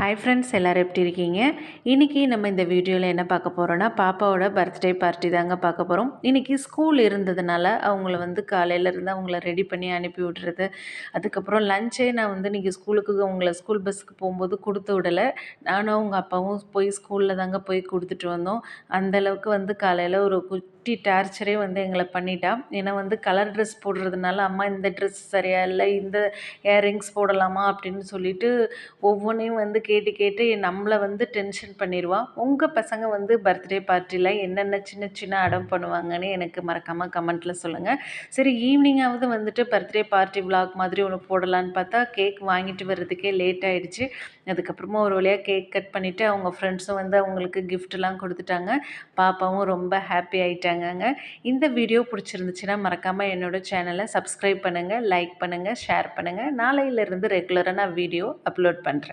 Hi friends, எல்லோரும் எப்படி இருக்கீங்க? இன்றைக்கி நம்ம இந்த வீடியோவில் என்ன பார்க்க போகிறோன்னா, பாப்பாவோட பர்த்டே பார்ட்டி தாங்க பார்க்க போகிறோம். இன்றைக்கி ஸ்கூல் இருந்ததுனால அவங்கள காலையிலேருந்து அவங்கள ரெடி பண்ணி அனுப்பி விட்றது, அதுக்கப்புறம் லஞ்சே நான் இன்றைக்கி ஸ்கூலுக்கு அவங்கள ஸ்கூல் பஸ்ஸுக்கு போகும்போது கொடுத்து விடலை. நானும் அவங்க அப்பாவும் போய் ஸ்கூலில் தாங்க போய் கொடுத்துட்டு வந்தோம். அந்தளவுக்கு காலையில் ஒரு குட்டி டார்ச்சரே எங்களை பண்ணிட்டா. ஏன்னா கலர் ட்ரெஸ் போடுறதுனால, அம்மா இந்த ட்ரெஸ் சரியா இல்லை, இந்த இயரிங்ஸ் போடலாமா அப்படின்னு சொல்லிட்டு ஒவ்வொன்றையும் கேட்டு கேட்டு நம்மளை டென்ஷன் பண்ணிடுவா. உங்கள் பசங்க பர்த்டே பார்ட்டியில் என்னென்ன சின்ன சின்ன அடம் பண்ணுவாங்கன்னு எனக்கு மறக்காமல் கமெண்ட்டில் சொல்லுங்கள். சரி, ஈவினிங்காவது பர்த்டே பார்ட்டி விலாக் மாதிரி ஒன்று போடலான்னு பார்த்தா கேக் வாங்கிட்டு வர்றதுக்கே லேட் ஆகிடுச்சு. அதுக்கப்புறமா ஒரு வழியாக கேக் கட் பண்ணிவிட்டு அவங்க ஃப்ரெண்ட்ஸும் அவங்களுக்கு கிஃப்ட்லாம் கொடுத்துட்டாங்க. பாப்பாவும் ரொம்ப ஹாப்பி ஆகிட்டாங்கங்க. இந்த வீடியோ பிடிச்சிருந்துச்சுன்னா மறக்காமல் என்னோடய சேனலை சப்ஸ்கிரைப் பண்ணுங்கள், லைக் பண்ணுங்கள், ஷேர் பண்ணுங்கள். நாளையிலேருந்து ரெகுலராக நான் வீடியோ அப்லோட் பண்ணுறேன்.